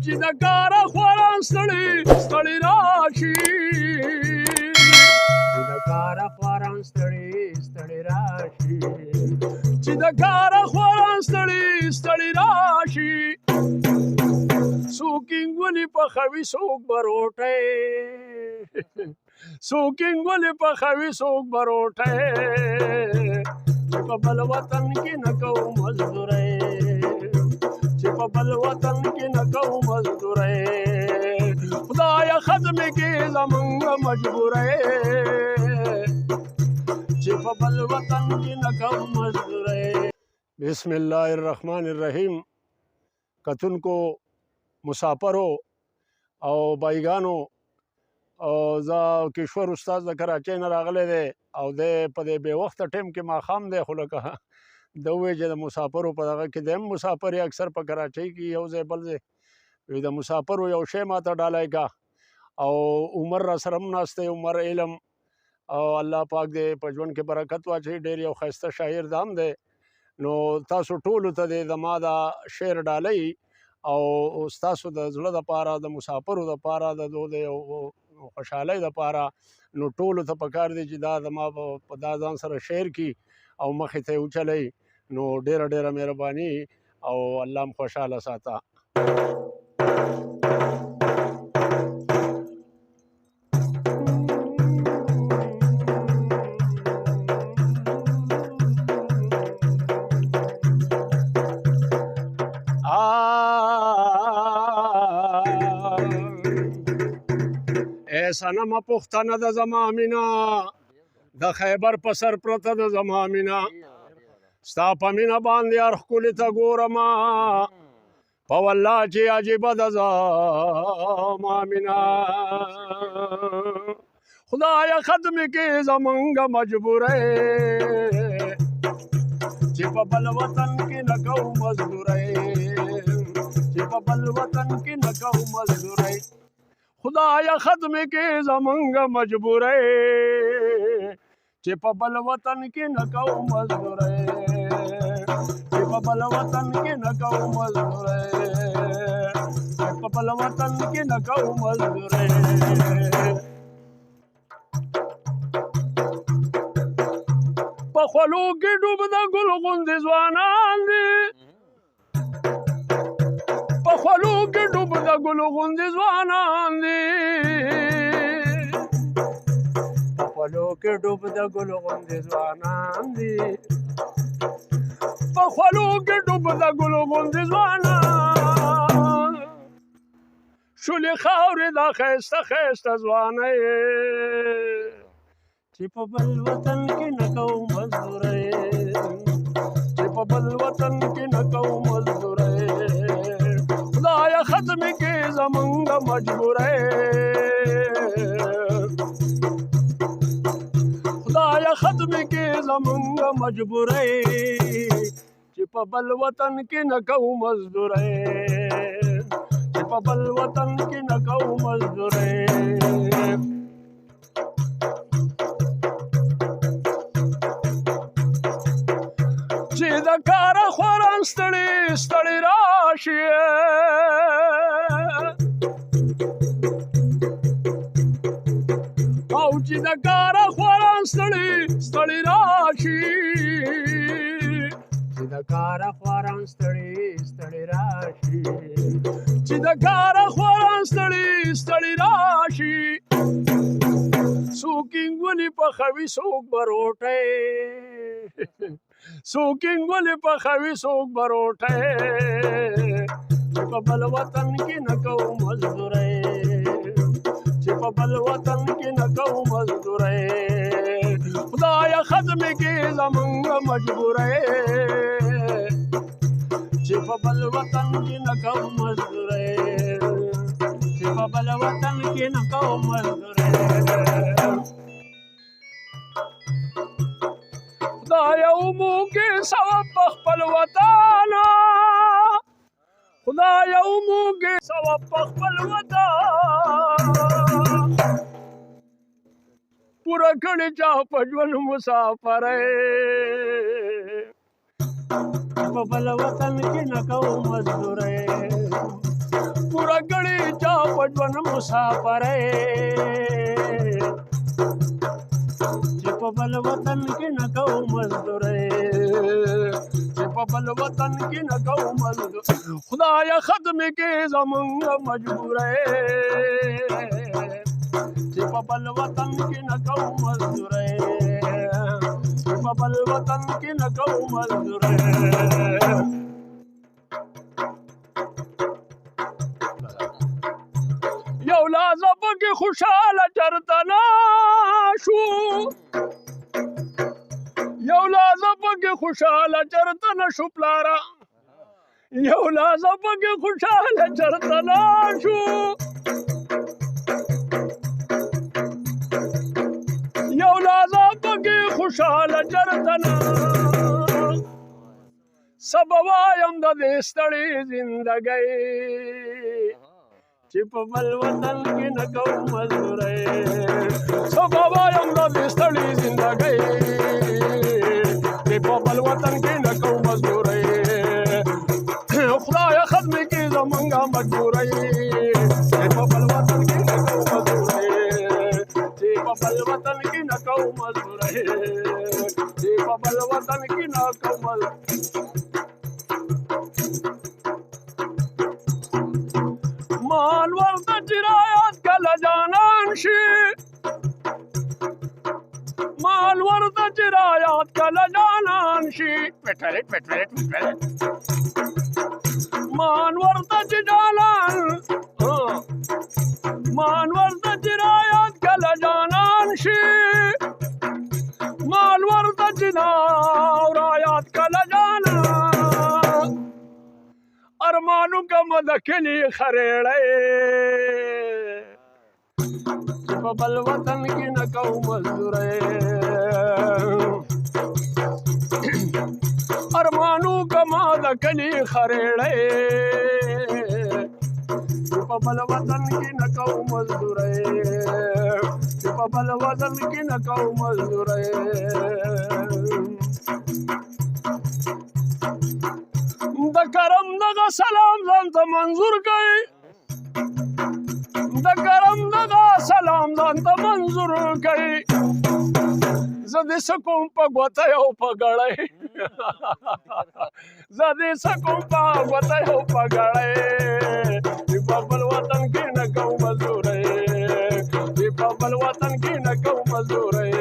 چې د کاره خواران ستړي ستړي راشي چې د کاره خواران ستړي ستړي راشي چې د کاره خواران ستړي ستړي راشي څوک انګولې پخوي څوک بروټۍ څوک انګولې پخوي څوک بروټۍ چې په بل وطن کې نه کوو مزدورۍ چې په بل وطن کې نه کوو مزدورۍ خدایه ختمې کې زمونږ مجبورۍ چې په بل وطن کې نه کوو مزدورۍ بسم الله الرحمن الرحیم کتونکو مسافرو او بایګانو او زه کشور استاد د کراچۍ نه راغلی دی او دی په دې بې وخته ټیم کې ماښام دی خو لکه ده وویل چې د مسافرو په دغه کې دی هم مسافر یې اکثر په کراچۍ کې یو ځای بل ځای وي د مسافرو یو شی ماته ډالۍ کا او عمر را سره هم ناست دی عمر علم او الله پاک دې په ژوند کې برکت واچوي ډېر یو ښایسته شاعر دا هم دی نو تاسو ټولو ته دې زما دا شعر ډالۍ او ستاسو د زړه دپاره د مسافرو دپاره د خوشحالۍ دپاره نو ټولو ته پکار دی چې دا زما په دا ځان سره شعر کي او مخې ته یې وچلئ نو ډېره ډېره مهرباني او الله هم خوشحاله ساته صنمه پښتنه د زما مینه د خیبر په سر پرته د زما مینه ستا په مینه باندې هر ښکلي ته ګورمه په والله چې عجیبه د زما مینه خدایه ختمې کې زمونږ مجبورۍ چې په بل وطن کې نه کوو مزدورۍ چې په بل وطن کې نه کوو مزدورۍ خدایه ختمې کې زمونږ مجبورۍ چې په بل وطن کې نه کوو مزدورۍ چې په بل وطن کې نه کوو مزدورۍ چې په بل وطن کې نه کوو مزدورۍ په خولو کې ډوب د ګل غوندې ځوانان دي په خولو کې ډوب د ګل غوندې ځوانان دي په خولو کې ډوب د ګل غوندې ځوانان دي په خولو کې ډوب د ګل غوندې ځوانان شولې خاورې دا ښایسته ښایسته ځوانۍ چې په بل وطن کې نه کوو مزدورۍ چې په بل وطن کې نه کوو مزدورۍ خدایه ختمې کې زمونږ مجبورۍ خدایه ختمې کې زمونږ مجبورۍ چې په بل وطن کې نه کوو مزدورۍ چې په بل وطن کې نه کوو مزدورۍ چې د کاره خواران ستړي ستړي راشي او چې د کاره خواران ستړي ستړي راشي چې د کاره خواران ستړي ستړي راشي چې د کاره خواران ستړي ستړي راشي څوک انګولې پخوي څوک بروټۍ څوک انګولې پخوي څوک بروټۍ چې په بل وطن کې نه کوو مزدورۍ چې په بل وطن کې نه کوو مزدورۍ خدایه ختمې کې زمونږ مجبورۍ چې په بل وطن کې نه کوو مزدورۍ چې په بل وطن کې نه کوو مزدورۍ خدایه وموږې ثواب په خپل وطن خدایه وموږې ثواب په خپل وطن پوره کړې چا په ژوند مسافرۍ په بل وطن کې نه کوو مزدورۍ مسافر چې په بل وطن کې نه کوم مزدوري چې په بل وطن کې نه کوم مزدوري خدایا ختم کې زمونږ مجبوري چې په بل وطن کې نه کوم مزدوري چې په بل وطن کې نه کوم مزدوري یو لازم پکې خوشاله چرته نشو یو لازم پکې خوشاله چرته نشو پلارا یو لازم پکې خوشاله چرته نشو یو لازم پکې خوشاله چرته نشو سبا وایم د دې ستړې زندګۍ چې په بل وطن کې نه کوم مزدوري سبا وایم د دې ستړې زندګۍ چې په بل وطن کې نه کوم مزدوري خدایا ختم کې زمونږ مجبوري چې په بل وطن کې نه کوم مزدوري چې په بل وطن کې نه کوم مزدوري چې په بل وطن کې نه کوم مان ورته جرایت کله جانان شي مال ورته جرایت کله جانان شي مان ورته جانان مان ورته جرایت کله جانان شي مال ورته جرایت کله جانان ارمانو کم د کلی خریړی چې په بل وطن کې نه کوم مزدوري ارمانو کم د کلی خریړی چې په بل وطن کې نه کوم مزدوري چې په بل وطن کې نه کوم مزدوري د کرم دغه سلام ځان ته منظور کړئ د کرم دغه سلام ځان ته منظور کړئ زه دې څه کوم په ګوته او په ګړۍ زه دې څه کوم په ګوته او په ګړۍ چې په بل وطن کې نه کوم مزدورۍ چې په بل وطن کې نه کوم مزدورۍ